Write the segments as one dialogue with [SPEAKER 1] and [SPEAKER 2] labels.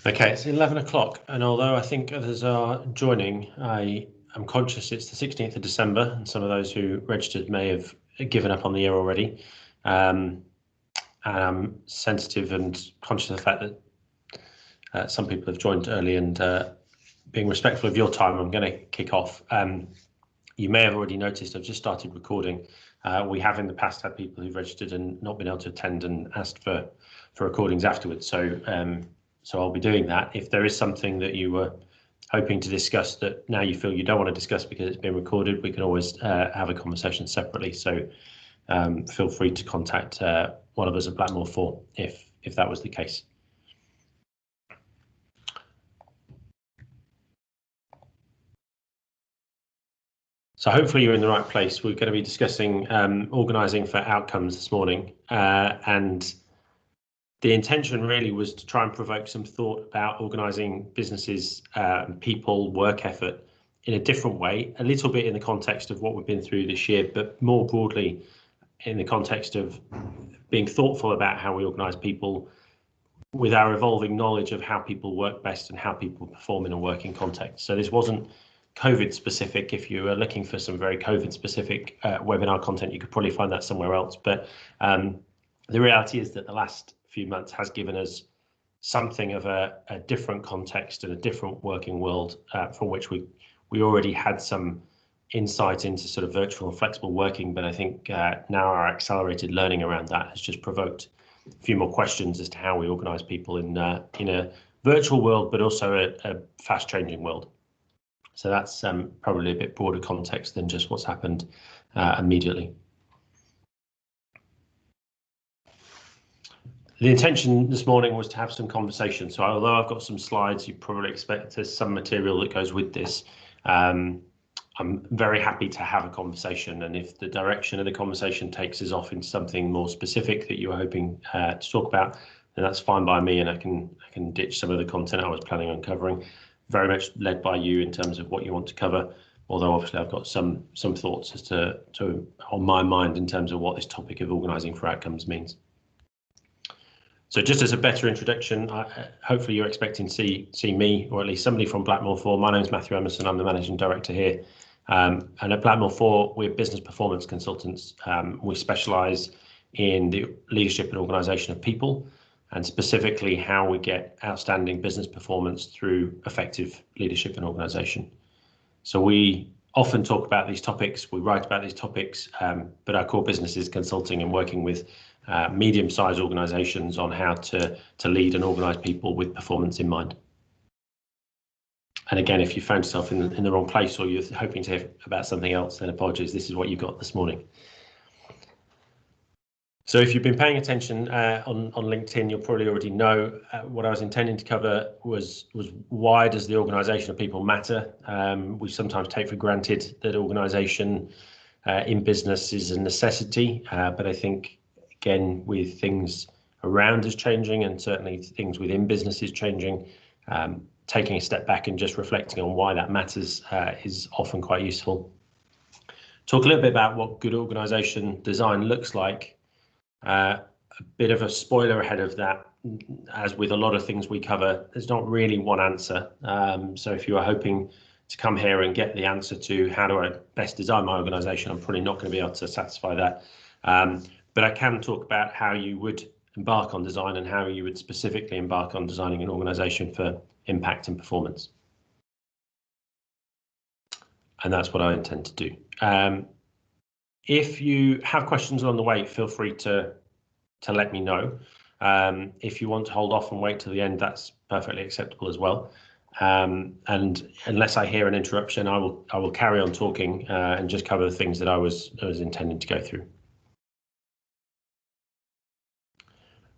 [SPEAKER 1] Okay, it's 11 o'clock, and although I think others are joining, I am conscious it's the 16th of December, and some of those who registered may have given up on the year already. And I'm sensitive and conscious of the fact that some people have joined early, and being respectful of your time, I'm going to kick off. You may have already noticed I've just started recording. We have in the past had people who've registered and not been able to attend and asked for recordings afterwards. So I'll be doing that. If there is something that you were hoping to discuss that now you feel you don't want to discuss because it's been recorded, we can always have a conversation separately. So feel free to contact one of us at Blackmore 4 if that was the case. So hopefully you're in the right place. We're going to be discussing organising for outcomes this morning, and the intention really was to try and provoke some thought about organising businesses, people, work effort in a different way, a little bit in the context of what we've been through this year, but more broadly in the context of being thoughtful about how we organise people with our evolving knowledge of how people work best and how people perform in a working context. So this wasn't COVID specific. If you are looking for some very COVID specific webinar content, you could probably find that somewhere else. But the reality is that the last few months has given us something of a different context and a different working world from which we already had some insight into sort of virtual and flexible working, but I think now our accelerated learning around that has just provoked a few more questions as to how we organise people in a virtual world, but also a fast changing world. So that's probably a bit broader context than just what's happened immediately. The intention this morning was to have some conversation. So although I've got some slides, you probably expect there's some material that goes with this. I'm very happy to have a conversation, and if the direction of the conversation takes us off into something more specific that you were hoping to talk about, then that's fine by me, and I can ditch some of the content I was planning on covering. Very much led by you in terms of what you want to cover, although obviously I've got some thoughts as to on my mind in terms of what this topic of organising for outcomes means. So just as a better introduction, hopefully you're expecting to see me, or at least somebody from Blackmore 4. My name's Matthew Emerson, I'm the Managing Director here. And at Blackmore 4, we're business performance consultants. We specialise in the leadership and organisation of people, and specifically how we get outstanding business performance through effective leadership and organisation. So we often talk about these topics, we write about these topics, but our core business is consulting and working with medium-sized organisations on how to lead and organise people with performance in mind. And again, if you found yourself in the wrong place, or you're hoping to hear about something else, then apologies, this is what you got this morning. So if you've been paying attention on LinkedIn, you'll probably already know what I was intending to cover was why does the organisation of people matter? We sometimes take for granted that organisation in business is a necessity, but I think, again, with things around us changing and certainly things within businesses changing, taking a step back and just reflecting on why that matters is often quite useful. Talk a little bit about what good organisation design looks like. A bit of a spoiler ahead of that, as with a lot of things we cover, there's not really one answer. So if you are hoping to come here and get the answer to how do I best design my organisation, I'm probably not going to be able to satisfy that. But I can talk about how you would embark on design and how you would specifically embark on designing an organisation for impact and performance. And that's what I intend to do. If you have questions along the way, feel free to let me know. If you want to hold off and wait till the end, that's perfectly acceptable as well. And unless I hear an interruption, I will carry on talking and just cover the things that I was intending to go through.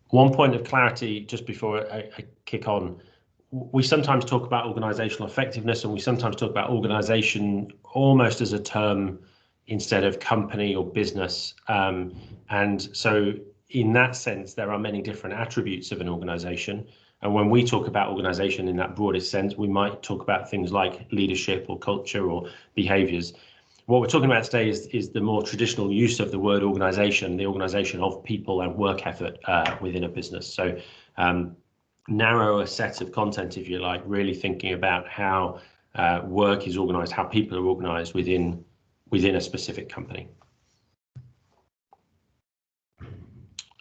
[SPEAKER 1] One point of clarity just before I kick on. We sometimes talk about organisational effectiveness, and we sometimes talk about organisation almost as a term instead of company or business. And so in that sense, there are many different attributes of an organisation. And when we talk about organisation in that broadest sense, we might talk about things like leadership or culture or behaviours. What we're talking about today is the more traditional use of the word organisation, the organisation of people and work effort within a business. So narrower set of content, if you like, really thinking about how work is organized, how people are organized within a specific company.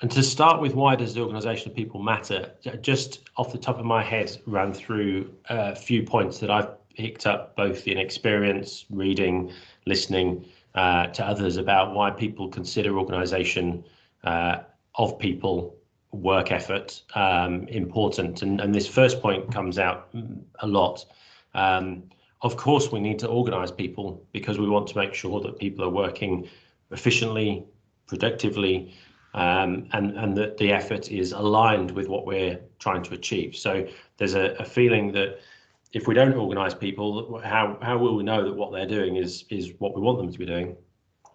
[SPEAKER 1] And to start with, why does the organisation of people matter? Just off the top of my head, ran through a few points that I've picked up both in experience, reading, listening to others about why people consider organisation of people, work effort important. And this first point comes out a lot. Of course, we need to organise people because we want to make sure that people are working efficiently, productively, and that the effort is aligned with what we're trying to achieve. So there's a feeling that if we don't organise people, how will we know that what they're doing is what we want them to be doing?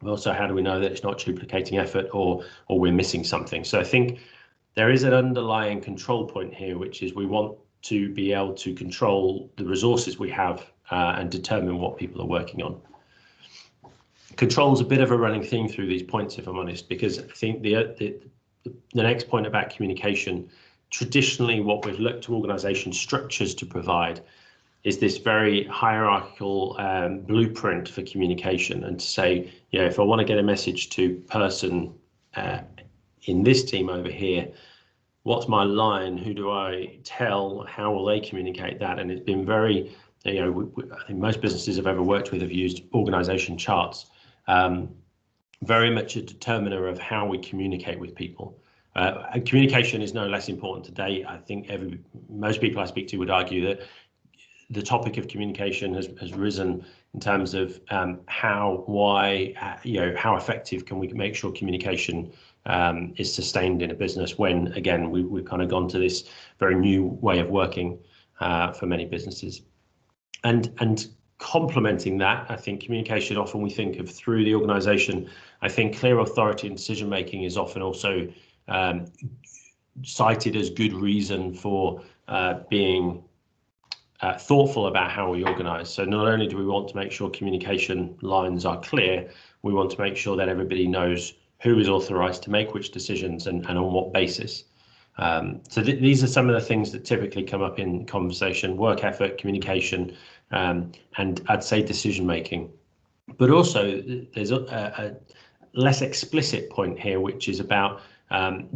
[SPEAKER 1] Also, how do we know that it's not duplicating effort or we're missing something? So I think there is an underlying control point here, which is we want to be able to control the resources we have and determine what people are working on. Control is a bit of a running theme through these points, if I'm honest, because I think the next point about communication, traditionally what we've looked to organisation structures to provide is this very hierarchical blueprint for communication, and to say, you know, if I want to get a message to person in this team over here, what's my line? Who do I tell? How will they communicate that? And it's been very, you know, I think most businesses I've ever worked with have used organisation charts. Very much a determiner of how we communicate with people. And communication is no less important today. I think most people I speak to would argue that the topic of communication has risen in terms of how, why, you know, how effective can we make sure communication is sustained in a business when, again, we've kind of gone to this very new way of working for many businesses. And complementing that, I think communication, often we think of through the organisation. I think clear authority and decision making is often also cited as good reason for being thoughtful about how we organise. So not only do we want to make sure communication lines are clear, we want to make sure that everybody knows who is authorised to make which decisions and on what basis. So these are some of the things that typically come up in conversation: work effort, communication, and I'd say decision making. But also there's a less explicit point here, which is about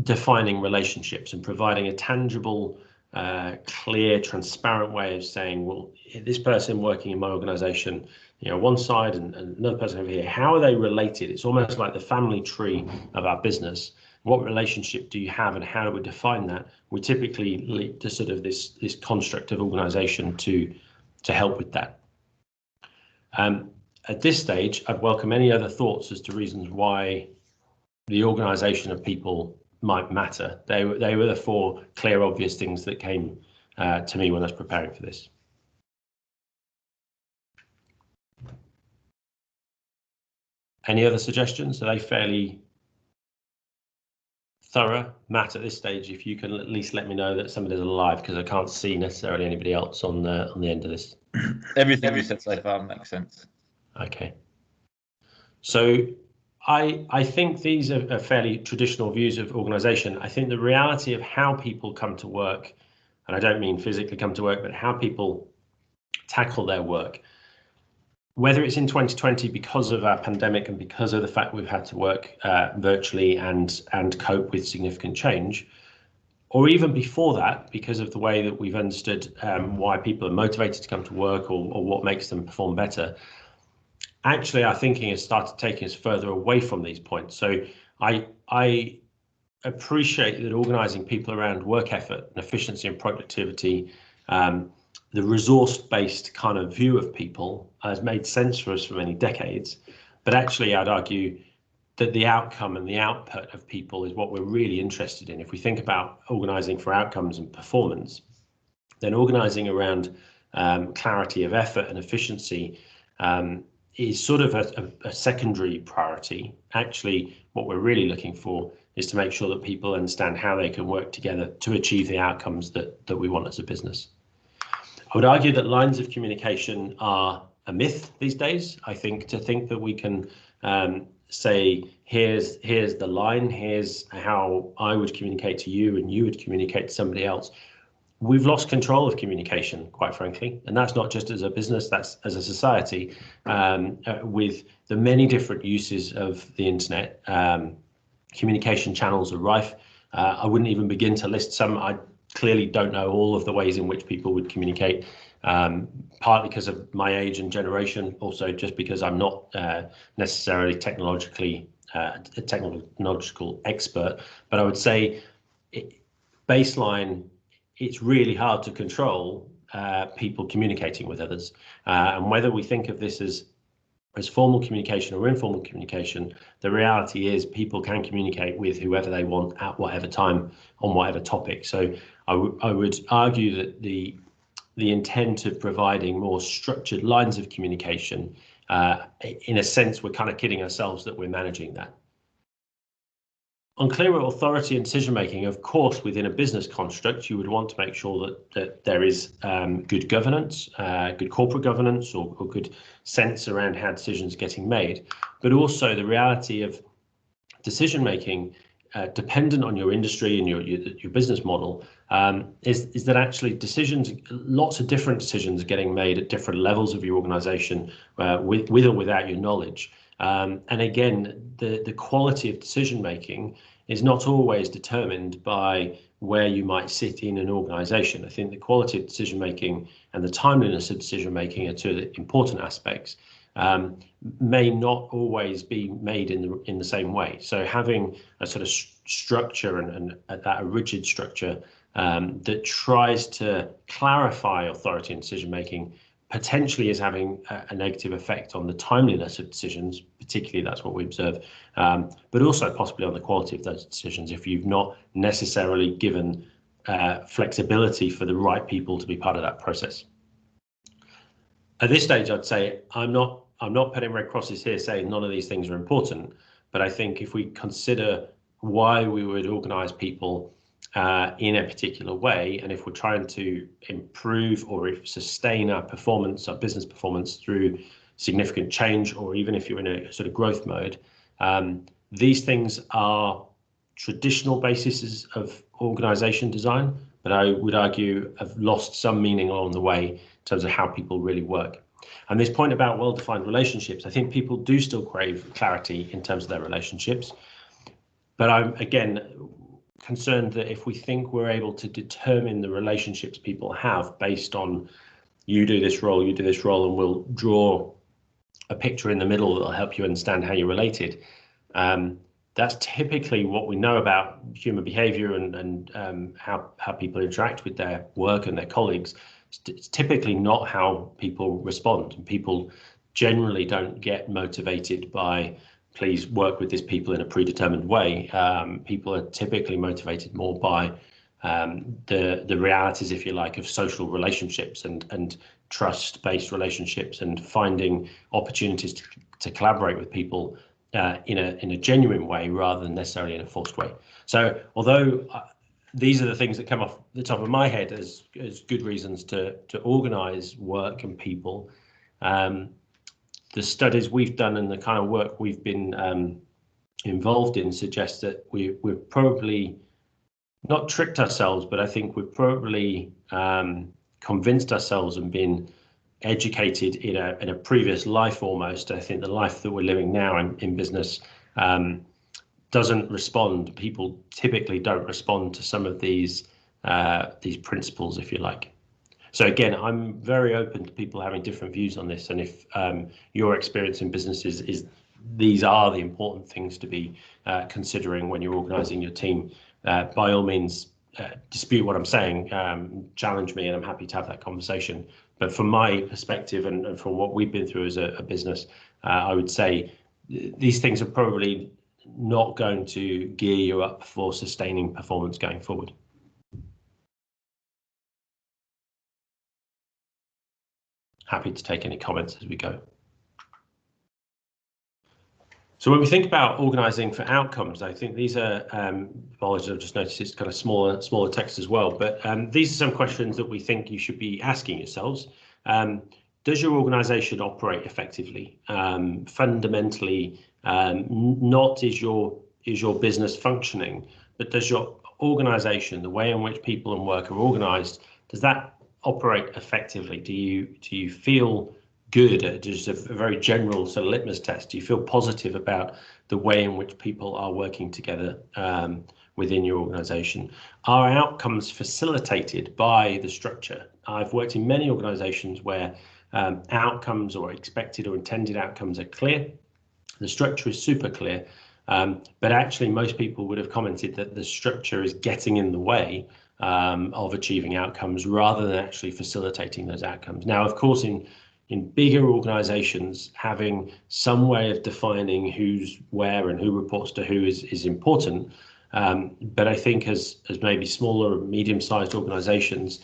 [SPEAKER 1] defining relationships and providing a tangible, clear, transparent way of saying, well, this person working in my organisation, you know, one side and another person over here, how are they related? It's almost like the family tree of our business. What relationship do you have, and how do we define that? We typically lead to sort of this construct of organisation to help with that. At this stage, I'd welcome any other thoughts as to reasons why the organisation of people might matter. They were the four clear, obvious things that came to me when I was preparing for this. Any other suggestions? Are they fairly thorough? Matt, at this stage, if you can at least let me know that somebody's alive, because I can't see necessarily anybody else on the end of this.
[SPEAKER 2] Everything you said so far makes sense.
[SPEAKER 1] Okay. So I think these are fairly traditional views of organisation. I think the reality of how people come to work, and I don't mean physically come to work, but how people tackle their work, whether it's in 2020 because of our pandemic and because of the fact we've had to work virtually and cope with significant change, or even before that because of the way that we've understood why people are motivated to come to work or what makes them perform better, actually our thinking has started taking us further away from these points. So I appreciate that organising people around work effort and efficiency and productivity, the resource-based kind of view of people has made sense for us for many decades. But actually, I'd argue that the outcome and the output of people is what we're really interested in. If we think about organising for outcomes and performance, then organising around clarity of effort and efficiency is sort of a secondary priority. Actually, what we're really looking for is to make sure that people understand how they can work together to achieve the outcomes that we want as a business. I would argue that lines of communication are a myth these days. I think to think that we can say, here's the line, here's how I would communicate to you and you would communicate to somebody else. we've lost control of communication, quite frankly, and that's not just as a business, that's as a society, with the many different uses of the internet. Communication channels are rife. I wouldn't even begin to list some. I clearly don't know all of the ways in which people would communicate, partly because of my age and generation, also just because I'm not necessarily a technological expert, but I would say baseline, it's really hard to control people communicating with others. And whether we think of this as formal communication or informal communication, the reality is people can communicate with whoever they want at whatever time on whatever topic. So I would argue that the intent of providing more structured lines of communication, in a sense, we're kind of kidding ourselves that we're managing that. On clearer authority and decision making, of course, within a business construct, you would want to make sure that there is good governance, good corporate governance, or good sense around how decisions are getting made. But also the reality of decision making, dependent on your industry and your business model, is that actually decisions, lots of different decisions are getting made at different levels of your organization, with or without your knowledge. And again, the quality of decision making is not always determined by where you might sit in an organization. I think the quality of decision making and the timeliness of decision making are two of the important aspects. May not always be made in the same way. So having a sort of structure and that a rigid structure that tries to clarify authority and decision making potentially is having a negative effect on the timeliness of decisions, particularly that's what we observe, but also possibly on the quality of those decisions if you've not necessarily given flexibility for the right people to be part of that process. At this stage, I'd say I'm not putting red crosses here saying none of these things are important, but I think if we consider why we would organise people in a particular way, and if we're trying to improve or sustain our performance, our business performance through significant change, or even if you're in a sort of growth mode, these things are traditional bases of organisation design, but I would argue have lost some meaning along the way in terms of how people really work. And this point about well-defined relationships, I think people do still crave clarity in terms of their relationships, but I'm again concerned that if we think we're able to determine the relationships people have based on you do this role, and we'll draw a picture in the middle that'll help you understand how you're related, that's typically what we know about human behavior and how people interact with their work and their colleagues. It's typically not how people respond, and people generally don't get motivated by please work with these people in a predetermined way. People are typically motivated more by the realities, if you like, of social relationships and trust-based relationships, and finding opportunities to collaborate with people in a genuine way rather than necessarily in a forced way. So although these are the things that come off the top of my head as good reasons to organise work and people, the studies we've done and the kind of work we've been involved in suggests that we've probably not tricked ourselves, but I think we've probably convinced ourselves and been educated in a previous life almost. I think the life that we're living now in business doesn't respond. People typically don't respond to some of these principles, if you like. So again, I'm very open to people having different views on this, and if your experience in businesses is these are the important things to be considering when you're organising your team, by all means dispute what I'm saying, challenge me, and I'm happy to have that conversation. But from my perspective and from what we've been through as a business, I would say these things are probably not going to gear you up for sustaining performance going forward. Happy to take any comments as we go. So when we think about organising for outcomes, I think these are, apologies, I've just noticed it's kind of smaller text as well, but these are some questions that we think you should be asking yourselves. Does your organisation operate effectively? Fundamentally, not is your business functioning, but does your organisation, the way in which people and work are organised, does that operate effectively? Do you feel good? Just a very general sort of litmus test. Do you feel positive about the way in which people are working together within your organization? Are outcomes facilitated by the structure? I've worked in many organizations where outcomes or expected or intended outcomes are clear. The structure is super clear, but actually most people would have commented that the structure is getting in the way of achieving outcomes rather than actually facilitating those outcomes. Now, of course, in bigger organizations, having some way of defining who's where and who reports to who is important. But I think as maybe smaller, medium-sized organizations,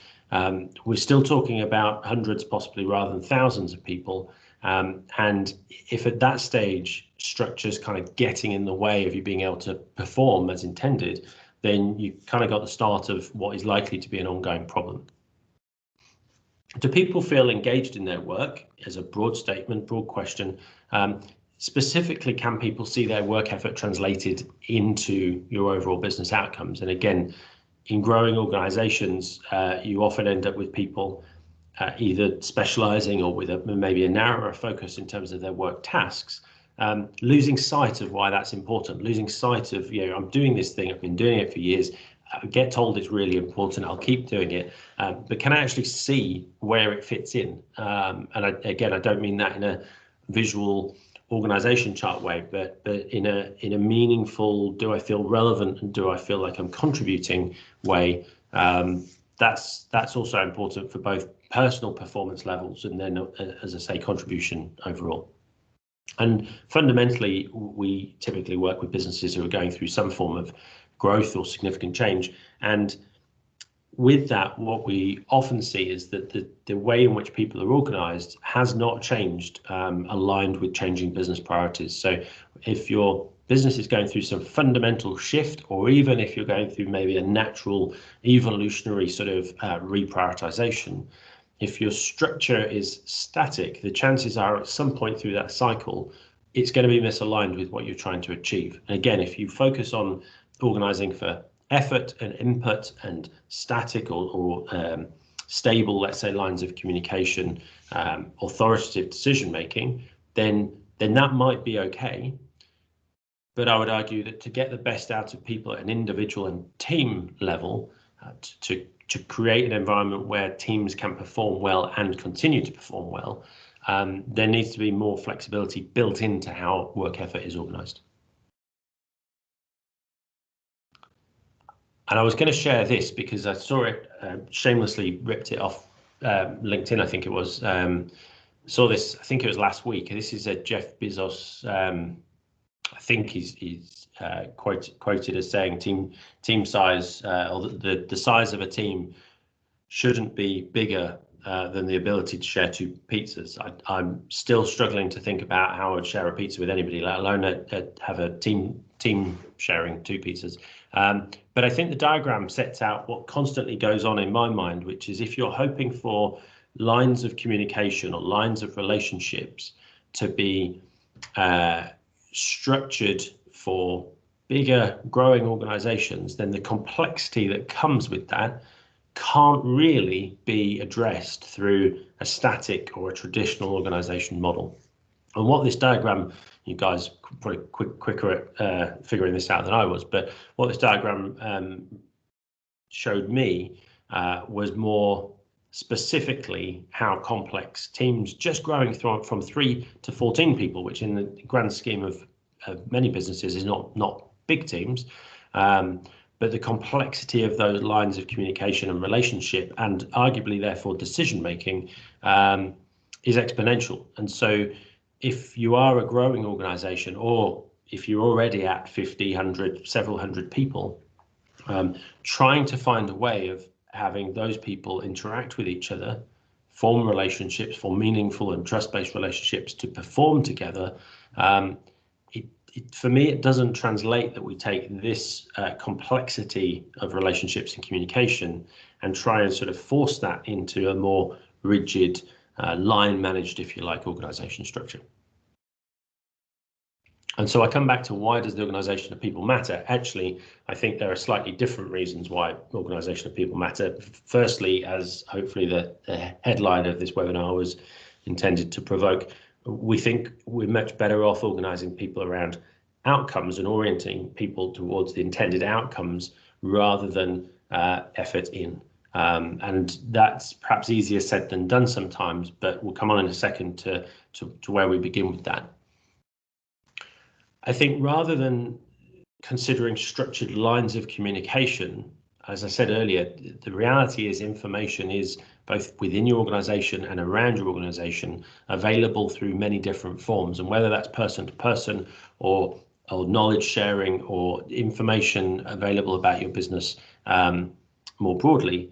[SPEAKER 1] we're still talking about hundreds, possibly rather than thousands of people. And if at that stage structure's kind of getting in the way of you being able to perform as intended, then you kind of got the start of what is likely to be an ongoing problem. Do people feel engaged in their work? As a broad statement, broad question. Specifically, can people see their work effort translated into your overall business outcomes? And again, in growing organizations, you often end up with people either specializing or with maybe a narrower focus in terms of their work tasks, losing sight of why that's important, losing sight of, I'm doing this thing, I've been doing it for years, I get told it's really important, I'll keep doing it, but can I actually see where it fits in? And I don't mean that in a visual organization chart way, but in a meaningful, do I feel relevant and do I feel like I'm contributing way? That's also important for both personal performance levels and then, as I say, contribution overall. And fundamentally, we typically work with businesses who are going through some form of growth or significant change. And with that, what we often see is that the way in which people are organized has not changed, aligned with changing business priorities. So if your business is going through some fundamental shift, or even if you're going through maybe a natural evolutionary sort of reprioritization, if your structure is static, the chances are at some point through that cycle, it's going to be misaligned with what you're trying to achieve. And again, if you focus on organizing for effort and input and static or stable, let's say, lines of communication, authoritative decision making, then that might be okay. But I would argue that to get the best out of people at an individual and team level, to create an environment where teams can perform well and continue to perform well, there needs to be more flexibility built into how work effort is organized. And I was going to share this because I saw it, shamelessly ripped it off LinkedIn, I think it was. Saw this, I think it was last week. This is a Jeff Bezos. I think he's quoted as saying team size, or the size of a team shouldn't be bigger than the ability to share two pizzas. I'm still struggling to think about how I'd share a pizza with anybody, let alone have a team sharing two pizzas. But I think the diagram sets out what constantly goes on in my mind, which is if you're hoping for lines of communication or lines of relationships to be structured for bigger growing organizations, then the complexity that comes with that can't really be addressed through a static or a traditional organization model. And what this diagram, you guys probably quicker at figuring this out than I was, but what this diagram showed me was more specifically how complex teams just growing from 3 to 14 people, which in the grand scheme of many businesses is not big teams, but the complexity of those lines of communication and relationship, and arguably therefore decision making, is exponential. And so if you are a growing organization, or if you're already at 50, 100, several hundred people, trying to find a way of having those people interact with each other, form relationships, form meaningful and trust-based relationships to perform together, for me, it doesn't translate that we take this complexity of relationships and communication and try and sort of force that into a more rigid, line managed, if you like, organization structure. And so I come back to, why does the organisation of people matter? Actually, I think there are slightly different reasons why organisation of people matter. Firstly, as hopefully the headline of this webinar was intended to provoke, we think we're much better off organising people around outcomes and orienting people towards the intended outcomes rather than effort in. And that's perhaps easier said than done sometimes, but we'll come on in a second to where we begin with that. I think rather than considering structured lines of communication, as I said earlier, the reality is information is both within your organization and around your organization available through many different forms, and whether that's person to person or knowledge sharing or information available about your business more broadly.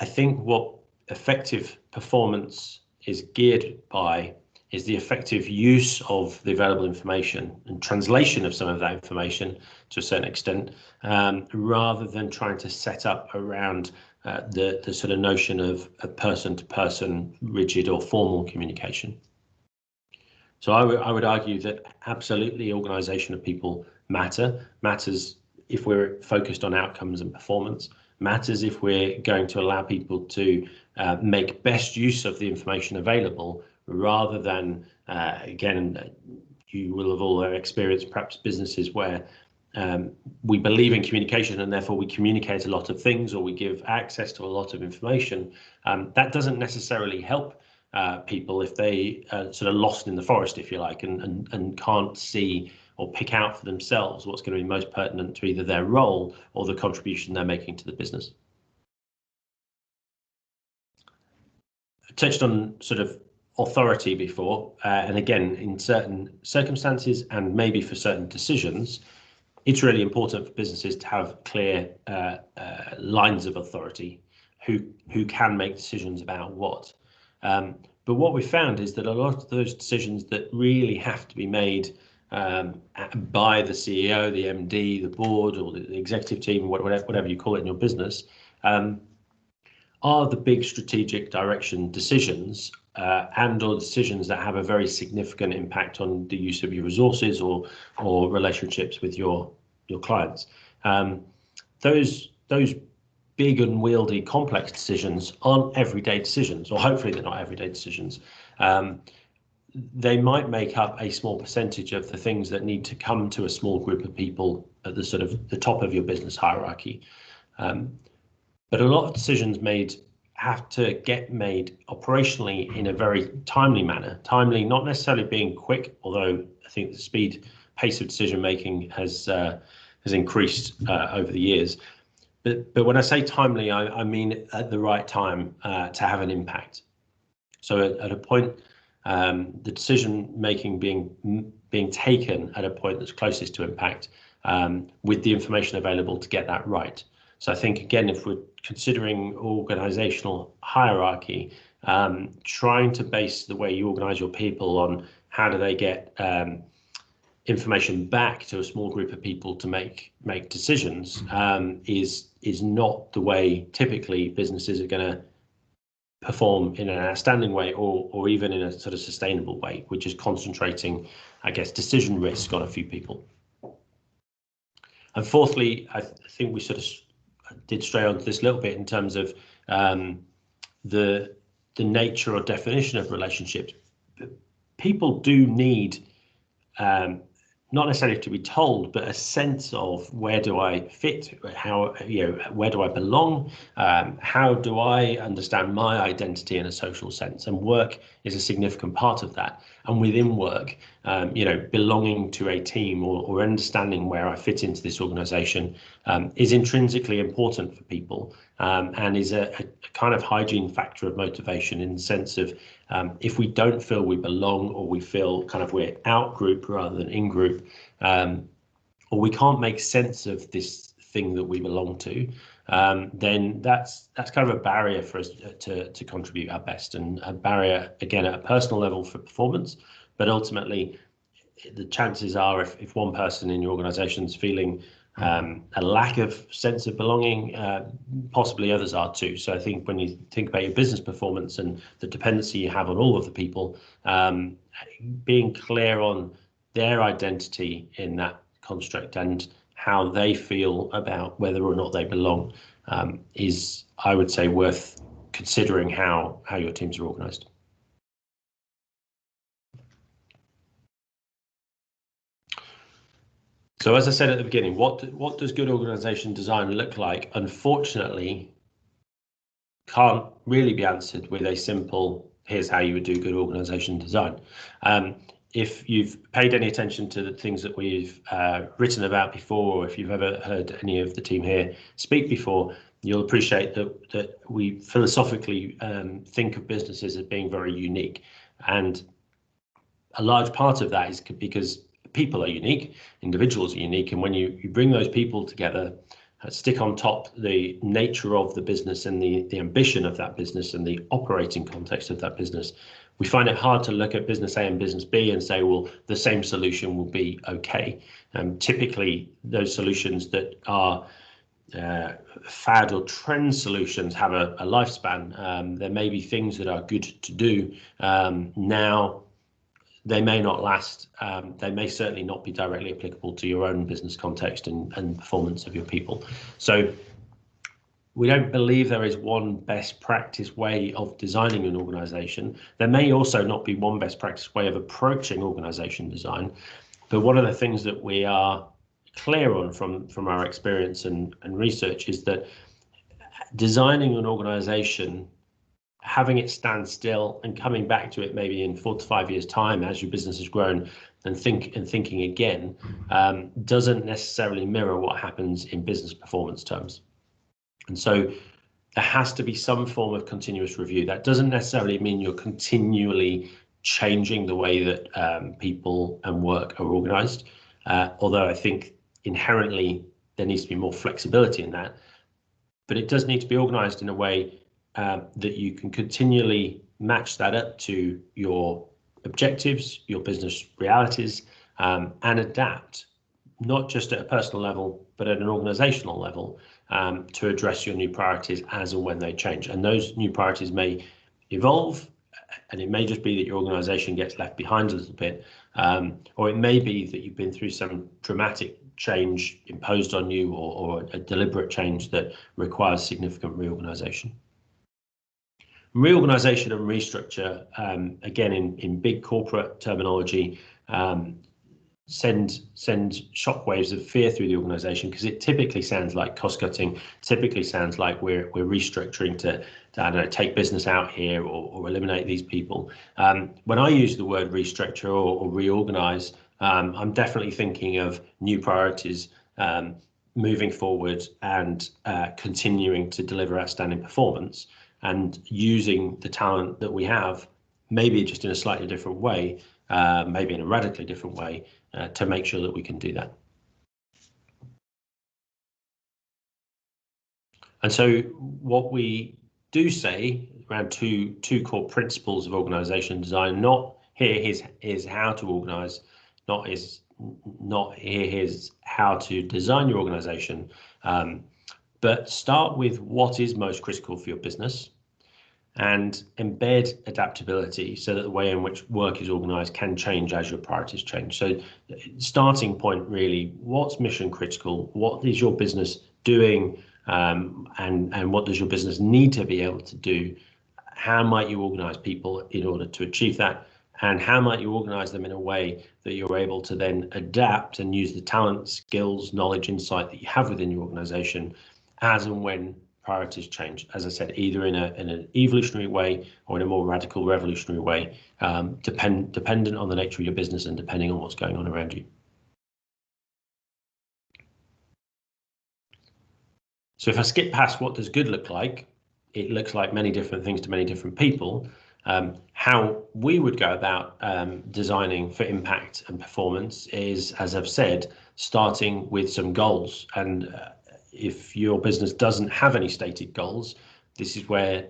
[SPEAKER 1] I think what effective performance is geared by is the effective use of the available information and translation of some of that information to a certain extent, rather than trying to set up around the sort of notion of a person-to-person rigid or formal communication. So I would argue that absolutely organisation of people matters if we're focused on outcomes and performance, matters if we're going to allow people to make best use of the information available, rather than, again, you will have all experienced perhaps businesses where we believe in communication and therefore we communicate a lot of things, or we give access to a lot of information. That doesn't necessarily help people if they are sort of lost in the forest, if you like, and can't see or pick out for themselves what's going to be most pertinent to either their role or the contribution they're making to the business. I touched on sort of authority before, and again, in certain circumstances and maybe for certain decisions, it's really important for businesses to have clear lines of authority, who can make decisions about what. But what we found is that a lot of those decisions that really have to be made by the CEO, the MD, the board, or the executive team, whatever you call it in your business, are the big strategic direction decisions and/or decisions that have a very significant impact on the use of your resources or relationships with your clients. Those big, unwieldy, complex decisions aren't everyday decisions, or hopefully they're not everyday decisions. They might make up a small percentage of the things that need to come to a small group of people at the sort of the top of your business hierarchy. But a lot of decisions have to get made operationally in a very timely manner. Timely, not necessarily being quick, although I think the pace of decision making has increased over the years. But when I say timely, I mean at the right time to have an impact. So at a point, the decision making being taken at a point that's closest to impact, with the information available to get that right. So I think, again, if we're considering organizational hierarchy, trying to base the way you organize your people on how do they get information back to a small group of people to make decisions is not the way typically businesses are going to perform in an outstanding way, or even in a sort of sustainable way, which is concentrating, I guess, decision risk on a few people. And fourthly, I think we sort of did stray onto this a little bit in terms of the nature or definition of relationships. People do need not necessarily to be told, but a sense of where do I fit, where do I belong, how do I understand my identity in a social sense, and work is a significant part of that. And within work, belonging to a team or understanding where I fit into this organisation is intrinsically important for people, and is a kind of hygiene factor of motivation, in the sense of if we don't feel we belong, or we feel kind of we're out group rather than in group, or we can't make sense of this thing that we belong to, then that's kind of a barrier for us to contribute our best, and a barrier, again, at a personal level for performance. But ultimately, the chances are, if one person in your organisation is feeling a lack of sense of belonging, possibly others are too. So I think when you think about your business performance and the dependency you have on all of the people, being clear on their identity in that construct and how they feel about whether or not they belong is, I would say, worth considering how your teams are organised. So as I said at the beginning, what does good organisation design look like? Unfortunately, can't really be answered with a simple, here's how you would do good organisation design. If you've paid any attention to the things that we've written about before, or if you've ever heard any of the team here speak before, you'll appreciate that we philosophically think of businesses as being very unique. And a large part of that is because people are unique, individuals are unique, and when you bring those people together, stick on top the nature of the business and the ambition of that business and the operating context of that business, we find it hard to look at business A and business B and say, well, the same solution will be okay. Typically, those solutions that are fad or trend solutions have a lifespan. There may be things that are good to do now. They may not last. They may certainly not be directly applicable to your own business context and performance of your people. So we don't believe there is one best practice way of designing an organization. There may also not be one best practice way of approaching organization design. But one of the things that we are clear on from our experience and research is that designing an organization, having it stand still and coming back to it maybe in 4 to 5 years' time as your business has grown and thinking again, doesn't necessarily mirror what happens in business performance terms. And so there has to be some form of continuous review. That doesn't necessarily mean you're continually changing the way that people and work are organized, although I think inherently there needs to be more flexibility in that. But it does need to be organized in a way that you can continually match that up to your objectives, your business realities, and adapt, not just at a personal level, but at an organizational level, to address your new priorities as and when they change. And those new priorities may evolve, and it may just be that your organization gets left behind a little bit, or it may be that you've been through some dramatic change imposed on you, or a deliberate change that requires significant reorganization. Reorganization and restructure, again, in big corporate terminology, send shockwaves of fear through the organization, because it typically sounds like cost cutting, typically sounds like we're restructuring to I don't know, take business out here or eliminate these people. When I use the word restructure or reorganize, I'm definitely thinking of new priorities, moving forward and continuing to deliver outstanding performance, and using the talent that we have, maybe just in a slightly different way, maybe in a radically different way, to make sure that we can do that. And so what we do say around two core principles of organization design, not here's how to organize, not here's how to design your organization, but start with what is most critical for your business and embed adaptability so that the way in which work is organized can change as your priorities change. So starting point, really, what's mission critical? What is your business doing? And what does your business need to be able to do? How might you organize people in order to achieve that? And how might you organize them in a way that you're able to then adapt and use the talent, skills, knowledge, insight that you have within your organization as and when priorities change, as I said, either in an evolutionary way or in a more radical revolutionary way, dependent on the nature of your business and depending on what's going on around you. So if I skip past what does good look like, it looks like many different things to many different people. How we would go about designing for impact and performance is, as I've said, starting with some goals. And if your business doesn't have any stated goals, this is where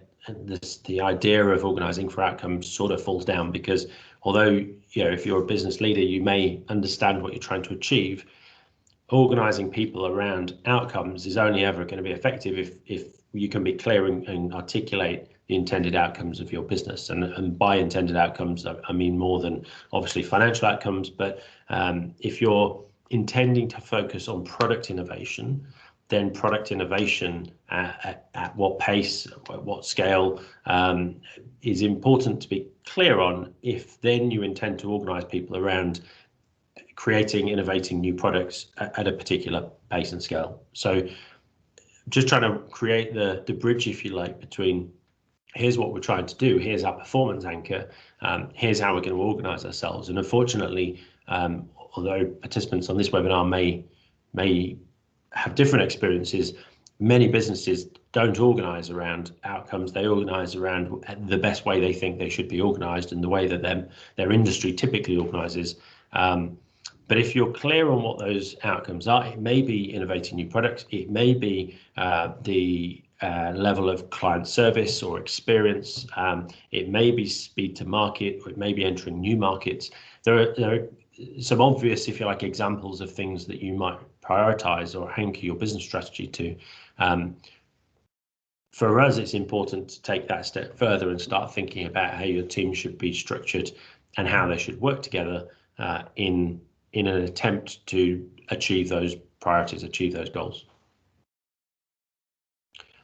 [SPEAKER 1] the idea of organizing for outcomes sort of falls down, because although, if you're a business leader, you may understand what you're trying to achieve, organizing people around outcomes is only ever going to be effective if you can be clear and articulate the the intended outcomes of your business. And by intended outcomes, I mean more than obviously financial outcomes, but if you're intending to focus on product innovation, then product innovation at what pace, at what scale is important to be clear on if then you intend to organise people around creating, innovating new products at a particular pace and scale. So just trying to create the bridge, if you like, between here's what we're trying to do, here's our performance anchor, here's how we're going to organise ourselves. And unfortunately, although participants on this webinar may have different experiences, many businesses don't organise around outcomes. They organise around the best way they think they should be organised and the way that their industry typically organises. But if you're clear on what those outcomes are, it may be innovating new products, it may be the level of client service or experience, it may be speed to market, or it may be entering new markets. There are some obvious, if you like, examples of things that you might prioritize or anchor your business strategy to. For us, it's important to take that step further and start thinking about how your team should be structured and how they should work together in an attempt to achieve those priorities, achieve those goals.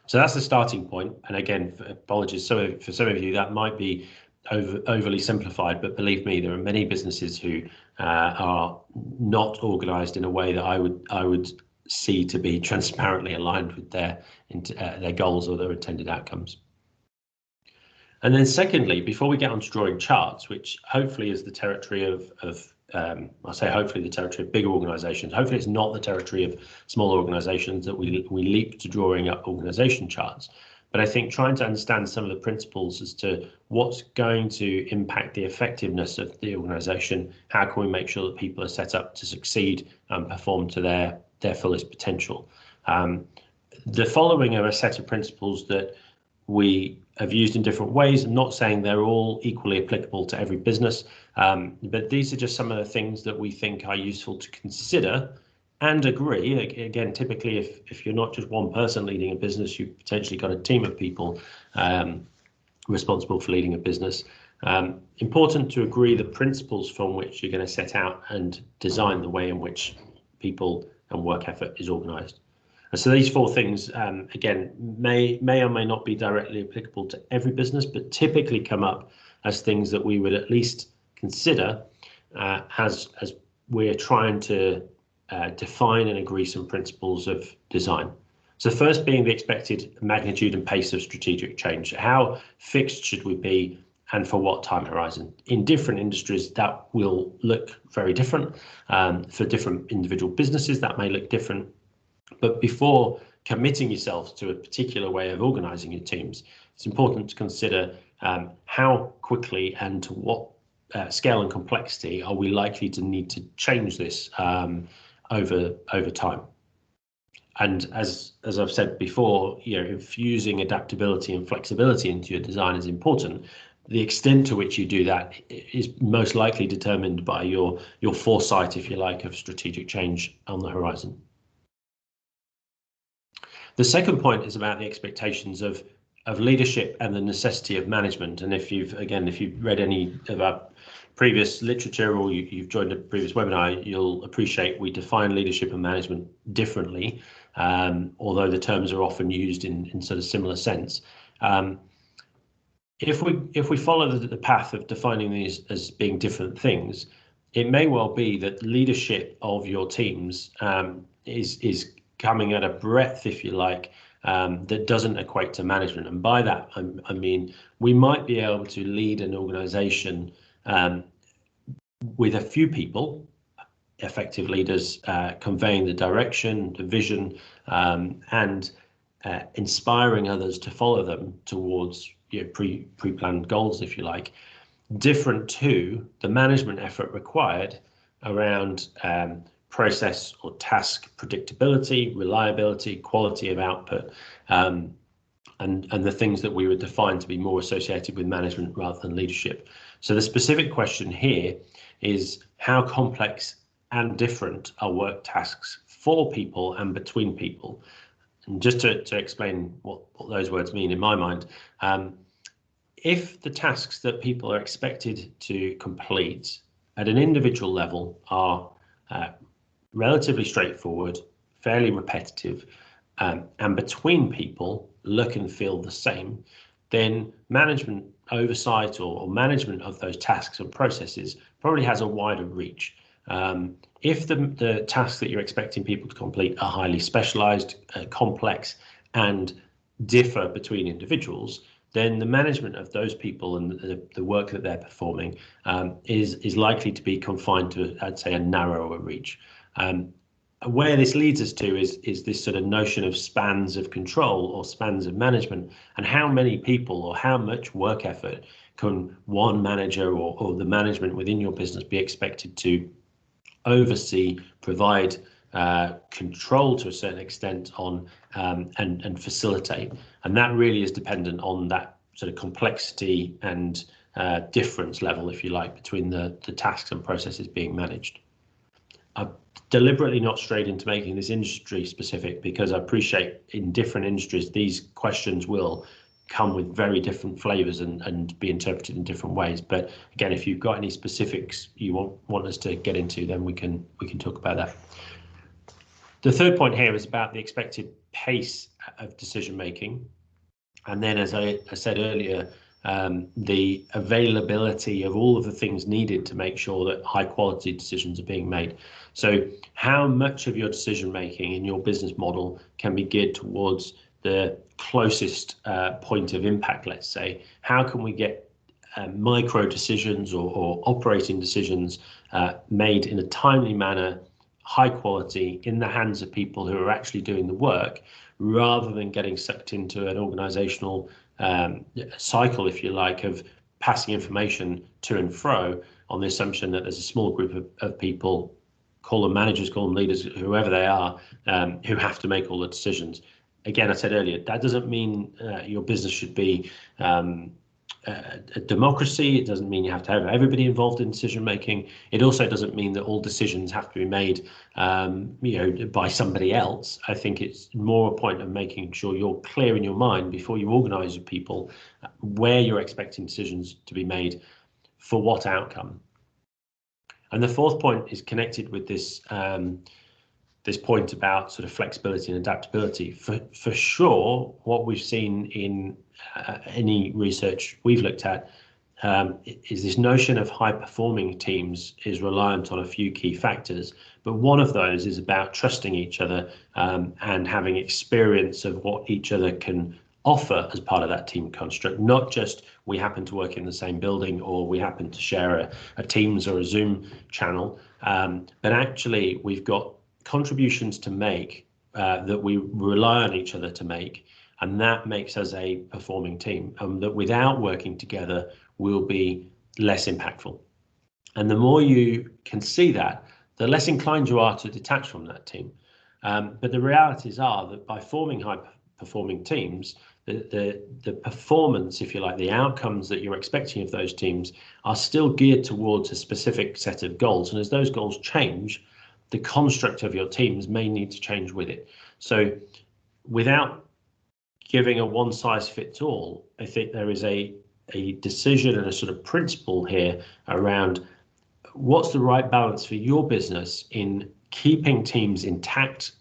[SPEAKER 1] So that's the starting point. And again, apologies for some of you, that might be overly simplified, but believe me, there are many businesses who are not organised in a way that I would see to be transparently aligned with their goals or their intended outcomes. And then secondly, before we get on to drawing charts, which hopefully is the territory of I say hopefully the territory of bigger organisations. Hopefully it's not the territory of smaller organisations that we leap to drawing up organisation charts. But I think trying to understand some of the principles as to what's going to impact the effectiveness of the organisation, how can we make sure that people are set up to succeed and perform to their fullest potential. The following are a set of principles that we have used in different ways. I'm not saying they're all equally applicable to every business, but these are just some of the things that we think are useful to consider and agree. Again, typically, if you're not just one person leading a business, you've potentially got a team of people responsible for leading a business. Important to agree the principles from which you're going to set out and design the way in which people and work effort is organised. And so these four things, again, may or may not be directly applicable to every business, but typically come up as things that we would at least consider as we're trying to define and agree some principles of design. So first being the expected magnitude and pace of strategic change. How fixed should we be and for what time horizon? In different industries, that will look very different. For different individual businesses, that may look different. But before committing yourself to a particular way of organising your teams, it's important to consider how quickly and to what scale and complexity are we likely to need to change this over time. And as I've said before, infusing adaptability and flexibility into your design is important. The extent to which you do that is most likely determined by your foresight, if you like, of strategic change on the horizon. The second point is about the expectations of leadership and the necessity of management. And if you've read any of our previous literature or you've joined a previous webinar, you'll appreciate we define leadership and management differently, although the terms are often used in sort of similar sense. If we follow the path of defining these as being different things, it may well be that leadership of your teams is coming at a breadth, if you like, that doesn't equate to management. And by that, I mean, we might be able to lead an organization with a few people, effective leaders, conveying the direction, the vision, and inspiring others to follow them towards pre-planned goals, if you like, different to the management effort required around process or task predictability, reliability, quality of output, and the things that we would define to be more associated with management rather than leadership. So the specific question here is how complex and different are work tasks for people and between people? And just to explain what those words mean in my mind, if the tasks that people are expected to complete at an individual level are relatively straightforward, fairly repetitive, and between people look and feel the same, then management oversight or management of those tasks and processes probably has a wider reach. If the tasks that you're expecting people to complete are highly specialized, complex, and differ between individuals, then the management of those people and the work that they're performing is likely to be confined to, I'd say, a narrower reach. Where this leads us to is this sort of notion of spans of control or spans of management, and how many people or how much work effort can one manager or the management within your business be expected to oversee, provide control to a certain extent on and facilitate. And that really is dependent on that sort of complexity and difference level, if you like, between the tasks and processes being managed. I've deliberately not strayed into making this industry specific because I appreciate in different industries these questions will come with very different flavors and be interpreted in different ways. But again, if you've got any specifics you want us to get into, then we can talk about that. The third point here is about the expected pace of decision making, and then, as I said earlier, the availability of all of the things needed to make sure that high quality decisions are being made. So how much of your decision making in your business model can be geared towards the closest point of impact, let's say? How can we get micro decisions or operating decisions made in a timely manner, high quality, in the hands of people who are actually doing the work, rather than getting sucked into an organizational cycle, if you like, of passing information to and fro on the assumption that there's a small group of people, call them managers, call them leaders, whoever they are, who have to make all the decisions. Again, I said earlier, that doesn't mean your business should be a democracy. It doesn't mean you have to have everybody involved in decision making. It also doesn't mean that all decisions have to be made by somebody else. I think it's more a point of making sure you're clear in your mind before you organize your people where you're expecting decisions to be made, for what outcome. And the fourth point is connected with this this point about sort of flexibility and adaptability. For sure, what we've seen in any research we've looked at is this notion of high performing teams is reliant on a few key factors, but one of those is about trusting each other and having experience of what each other can offer as part of that team construct, not just we happen to work in the same building or we happen to share a Teams or a Zoom channel, but actually we've got contributions to make that we rely on each other to make, and that makes us a performing team, that without working together we'll be less impactful. And the more you can see that, the less inclined you are to detach from that team. But the realities are that by forming high performing teams, the performance, if you like, the outcomes that you're expecting of those teams are still geared towards a specific set of goals. And as those goals change, the construct of your teams may need to change with it. So without giving a one size fits all, I think there is a decision and a sort of principle here around what's the right balance for your business in keeping teams intact,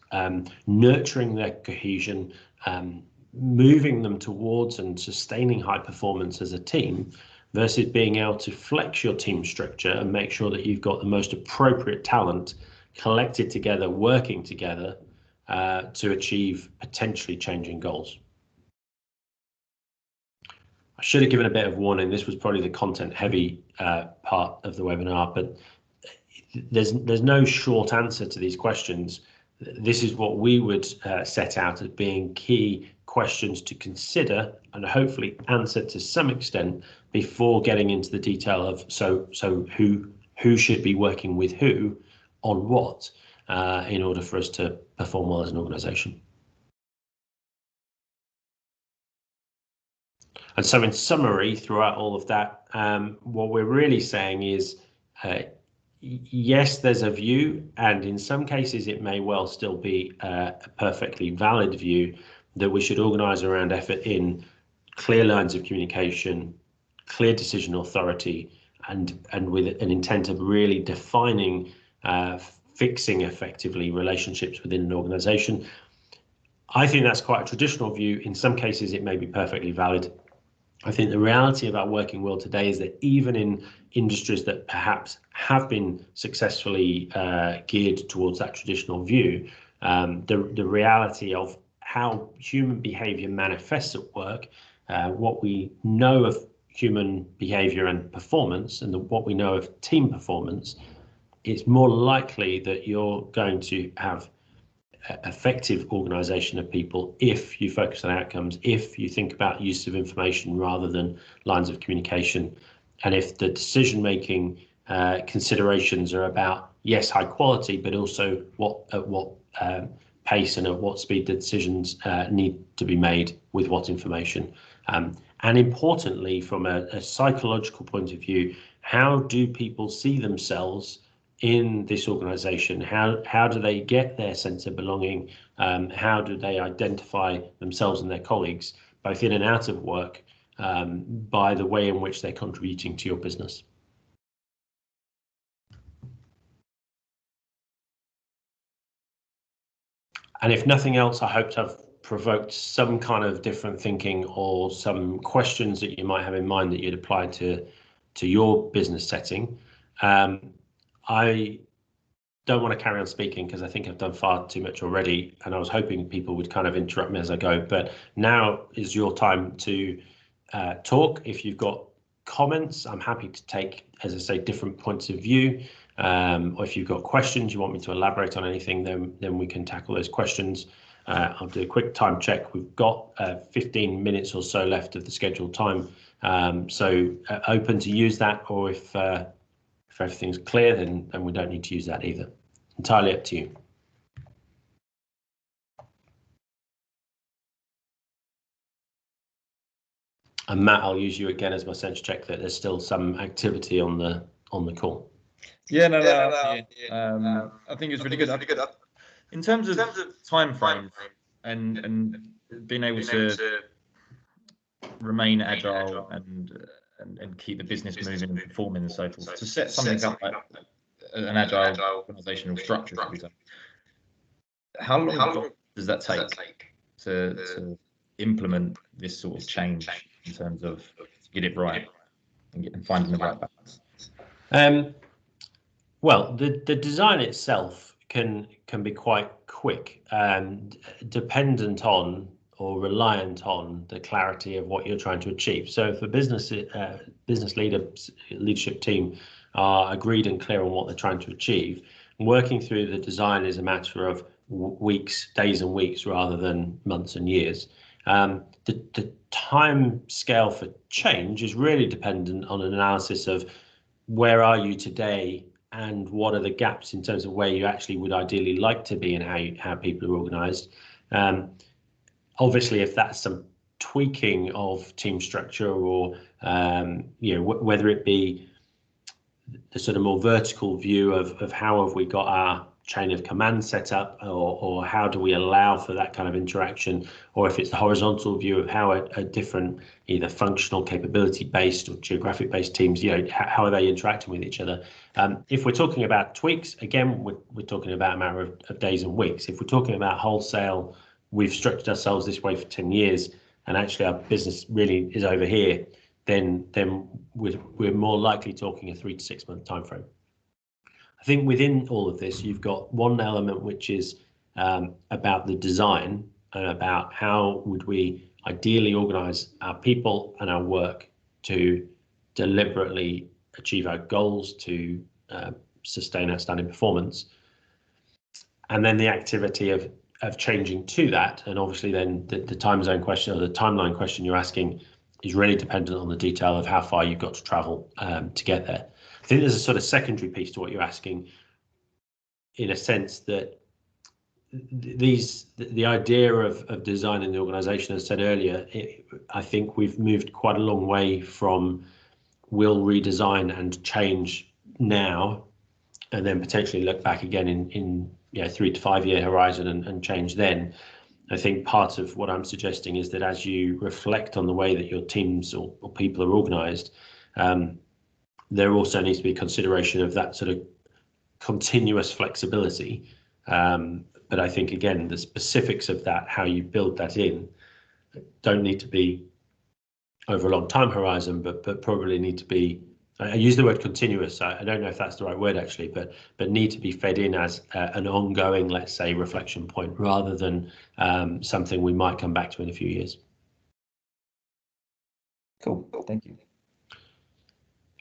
[SPEAKER 1] nurturing their cohesion, moving them towards and sustaining high performance as a team, versus being able to flex your team structure and make sure that you've got the most appropriate talent collected together, working together to achieve potentially changing goals. I should have given a bit of warning. This was probably the content heavy part of the webinar, but there's no short answer to these questions. This is what we would set out as being key questions to consider and hopefully answer to some extent before getting into the detail of so who should be working with who on what in order for us to perform well as an organization. And so in summary, throughout all of that, what we're really saying is, yes, there's a view, and in some cases it may well still be a perfectly valid view, that we should organise around effort in clear lines of communication, clear decision authority and with an intent of really defining, fixing effectively relationships within an organization. I think that's quite a traditional view. In some cases, it may be perfectly valid. I think the reality of our working world today is that even in industries that perhaps have been successfully geared towards that traditional view, the reality of how human behavior manifests at work, what we know of human behavior and performance, and what we know of team performance, it's more likely that you're going to have effective organization of people if you focus on outcomes, if you think about use of information rather than lines of communication, and if the decision making considerations are about, yes, high quality, but also at what pace and at what speed the decisions need to be made with what information. And importantly, from a psychological point of view, how do people see themselves in this organization? How do they get their sense of belonging? How do they identify themselves and their colleagues, both in and out of work, by the way in which they're contributing to your business? And if nothing else, I hope to have provoked some kind of different thinking or some questions that you might have in mind that you'd apply to your business setting. I don't want to carry on speaking because I think I've done far too much already, and I was hoping people would kind of interrupt me as I go, but now is your time to talk. If you've got comments, I'm happy to take, as I say, different points of view, or if you've got questions, you want me to elaborate on anything, then we can tackle those questions. I'll do a quick time check. We've got 15 minutes or so left of the scheduled time, so open to use that, or if everything's clear, then we don't need to use that either. Entirely up to you. And Matt, I'll use you again as my sense check that there's still some activity on the call.
[SPEAKER 2] Yeah, I think it's really good. In terms of time frame and being able to remain agile and keep the business moving and performing and so forth, to set something up like an agile organizational structure, for example, how long does that take to implement this sort of change in terms of get it right and finding the right balance?
[SPEAKER 1] Well, the design itself can be quite quick and dependent on or reliant on the clarity of what you're trying to achieve. So if a business leadership team are agreed and clear on what they're trying to achieve, working through the design is a matter of weeks, days and weeks, rather than months and years. The time scale for change is really dependent on an analysis of where are you today and what are the gaps in terms of where you actually would ideally like to be and how people are organized. Obviously, if that's some tweaking of team structure or whether it be the sort of more vertical view of how have we got our chain of command set up, or how do we allow for that kind of interaction, or if it's the horizontal view of how a different either functional capability based or geographic based teams, how are they interacting with each other. If we're talking about tweaks, again, we're talking about a matter of days and weeks. If we're talking about wholesale, we've structured ourselves this way for 10 years and actually our business really is over here, then we're more likely talking a 3 to 6 month time frame. I think within all of this, you've got one element which is about the design and about how would we ideally organize our people and our work to deliberately achieve our goals, to sustain outstanding performance. And then the activity of changing to that, and obviously then the time zone question or the timeline question you're asking is really dependent on the detail of how far you've got to travel to get there. I think there's a sort of secondary piece to what you're asking, in a sense that the idea of designing the organization, as I said earlier, I think we've moved quite a long way from we'll redesign and change now and then potentially look back again in 3 to 5 year horizon and change then. I think part of what I'm suggesting is that as you reflect on the way that your teams or people are organised, there also needs to be consideration of that sort of continuous flexibility. But I think, again, the specifics of that, how you build that in, don't need to be over a long time horizon, but probably need to be, I use the word continuous, I don't know if that's the right word actually, but need to be fed in as an ongoing, let's say, reflection point, rather than something we might come back to in a few years.
[SPEAKER 2] Cool, thank you.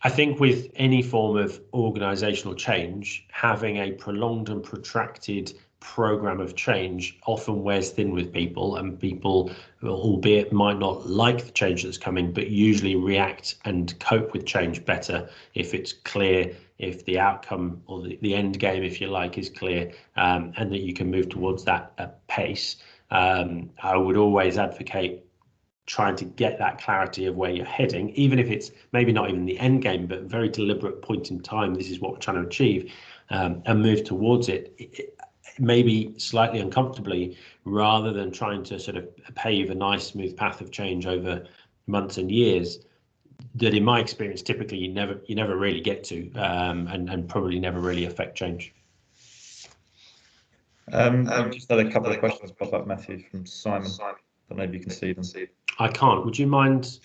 [SPEAKER 1] I think with any form of organisational change, having a prolonged and protracted program of change often wears thin with people, and people, albeit might not like the change that's coming, but usually react and cope with change better if it's clear, if the outcome or the end game, if you like, is clear, and that you can move towards that pace. I would always advocate trying to get that clarity of where you're heading, even if it's maybe not even the end game, but a very deliberate point in time. This is what we're trying to achieve, and move towards it, maybe slightly uncomfortably, rather than trying to sort of pave a nice smooth path of change over months and years that, in my experience, typically you never really get to, and probably never really affect change.
[SPEAKER 2] I've just had a couple of questions pop up, Matthew, from Simon. Don't know if you can see them.
[SPEAKER 1] I can't. Would you mind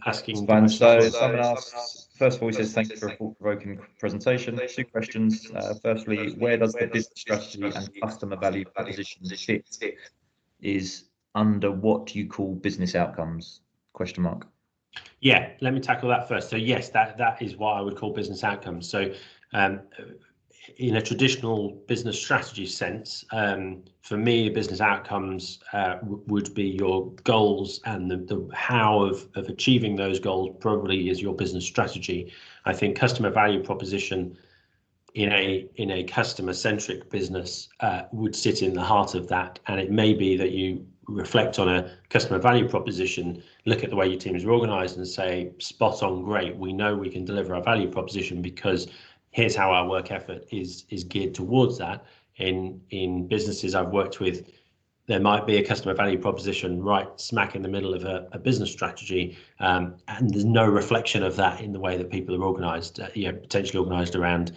[SPEAKER 1] asking?
[SPEAKER 2] Fine. So Simon asks, first of all, he says, thank you for a thought-provoking presentation. Two questions. Firstly, where does the business strategy and customer value proposition fit? Is under what you call business outcomes? Question mark.
[SPEAKER 1] Yeah, let me tackle that first. So yes, that is what I would call business outcomes. So in a traditional business strategy sense, for me, business outcomes would be your goals, and the how of achieving those goals probably is your business strategy. I think customer value proposition in a customer-centric business would sit in the heart of that, and it may be that you reflect on a customer value proposition, look at the way your teams are organised and say, spot on, great, we know we can deliver our value proposition because here's how our work effort is geared towards that. In businesses I've worked with, there might be a customer value proposition right smack in the middle of a business strategy, and there's no reflection of that in the way that people are organised, potentially organised around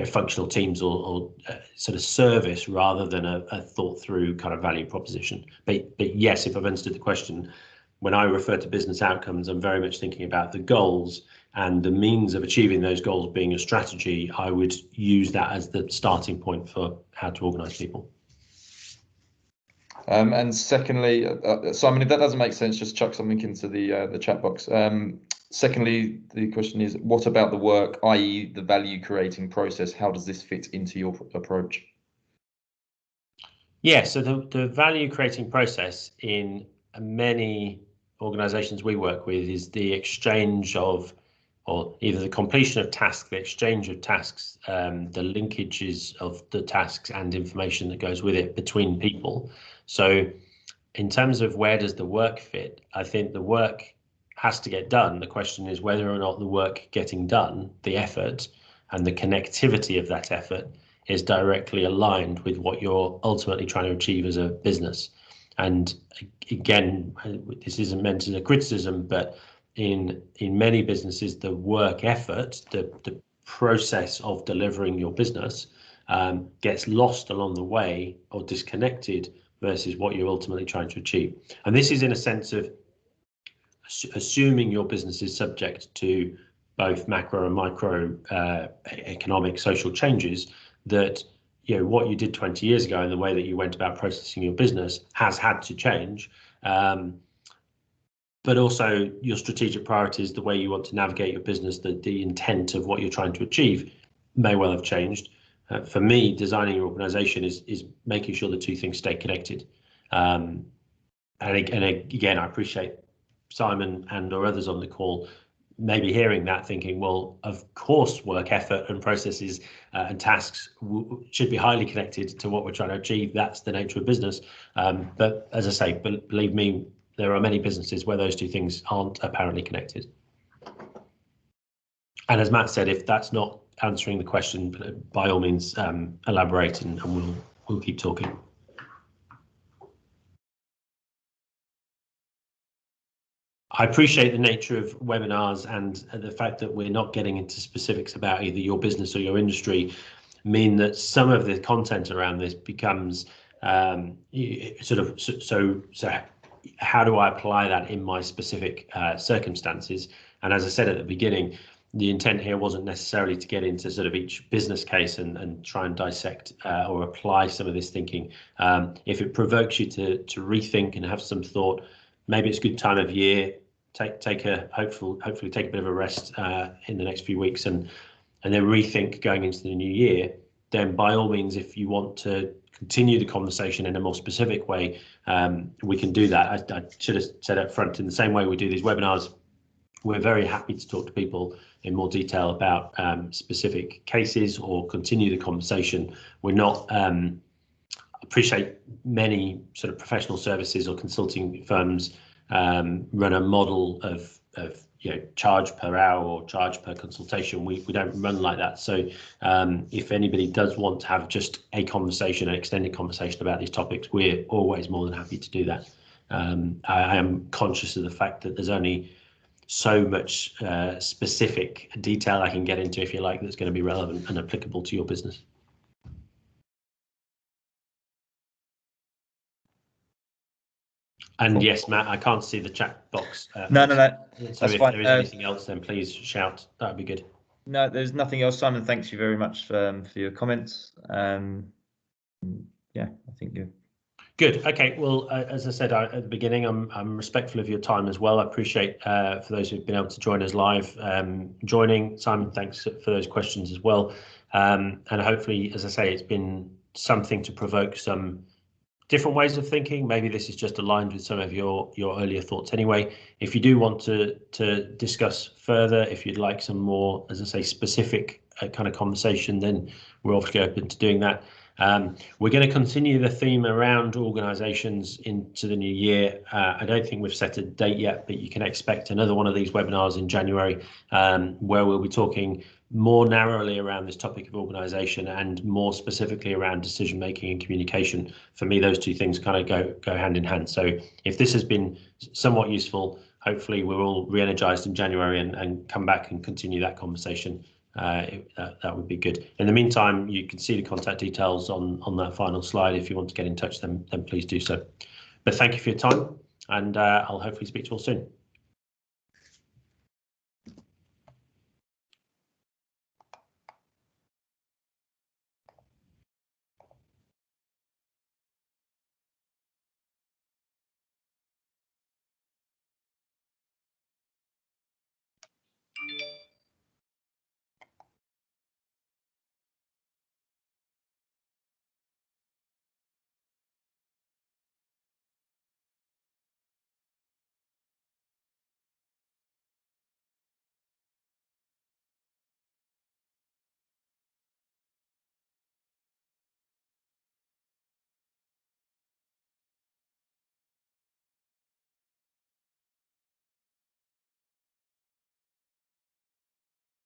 [SPEAKER 1] functional teams or sort of service, rather than a thought through kind of value proposition. But yes, if I've understood the question, when I refer to business outcomes, I'm very much thinking about the goals and the means of achieving those goals being a strategy. I would use that as the starting point for how to organise people.
[SPEAKER 2] And secondly, Simon, if that doesn't make sense, just chuck something into the chat box. Secondly, the question is, what about the work, i.e. the value creating process? How does this fit into your approach?
[SPEAKER 1] Yeah, so the value creating process in many organisations we work with is the exchange of, or either the completion of tasks, the exchange of tasks, the linkages of the tasks and information that goes with it between people. So in terms of where does the work fit, I think the work has to get done. The question is whether or not the work getting done, the effort and the connectivity of that effort, is directly aligned with what you're ultimately trying to achieve as a business. And again, this isn't meant as a criticism, but in many businesses, the work effort, the process of delivering your business gets lost along the way or disconnected versus what you're ultimately trying to achieve. And this is in a sense of assuming your business is subject to both macro and micro economic social changes, that what you did 20 years ago and the way that you went about processing your business has had to change, but also your strategic priorities, the way you want to navigate your business, the intent of what you're trying to achieve may well have changed. For me, designing your organization is making sure the two things stay connected. And again, I appreciate Simon and or others on the call maybe hearing that thinking, well, of course, work effort and processes and tasks should be highly connected to what we're trying to achieve. That's the nature of business. But as I say, believe me, there are many businesses where those two things aren't apparently connected. And as Matt said, if that's not answering the question, by all means, elaborate and we'll keep talking. I appreciate the nature of webinars and the fact that we're not getting into specifics about either your business or your industry mean that some of the content around this becomes so how do I apply that in my specific circumstances? And as I said at the beginning, the intent here wasn't necessarily to get into sort of each business case and try and dissect or apply some of this thinking. If it provokes you to rethink and have some thought, maybe it's a good time of year. Hopefully take a bit of a rest in the next few weeks and then rethink going into the new year. Then by all means, if you want to continue the conversation in a more specific way, we can do that. I should have said up front, in the same way we do these webinars, we're very happy to talk to people in more detail about specific cases or continue the conversation. We're not appreciate many sort of professional services or consulting firms run a model of charge per hour or charge per consultation. We don't run like that. So if anybody does want to have just a conversation, an extended conversation about these topics, we're always more than happy to do that. I am conscious of the fact that there's only so much specific detail I can get into, if you like, that's going to be relevant and applicable to your business. And yes, Matt, I can't see the chat box.
[SPEAKER 2] No.
[SPEAKER 1] So if there is anything else, then please shout. That would be good.
[SPEAKER 2] No, there's nothing else, Simon. Thanks you very much for your comments. Yeah, I think you're
[SPEAKER 1] good. Okay. Well, as I said at the beginning, I'm respectful of your time as well. I appreciate for those who've been able to join us live joining. Simon, thanks for those questions as well. And hopefully, as I say, it's been something to provoke some different ways of thinking. Maybe this is just aligned with some of your earlier thoughts anyway. If you do want to discuss further, if you'd like some more, as I say, specific kind of conversation, then we're obviously open to doing that. We're going to continue the theme around organisations into the new year. I don't think we've set a date yet, but you can expect another one of these webinars in January, where we'll be talking more narrowly around this topic of organisation and more specifically around decision making and communication. For me, those two things kind of go hand in hand. So if this has been somewhat useful, hopefully we're all re-energized in January and come back and continue that conversation. That would be good. In the meantime, you can see the contact details on that final slide. If you want to get in touch, then please do so. But thank you for your time, and I'll hopefully speak to you all soon.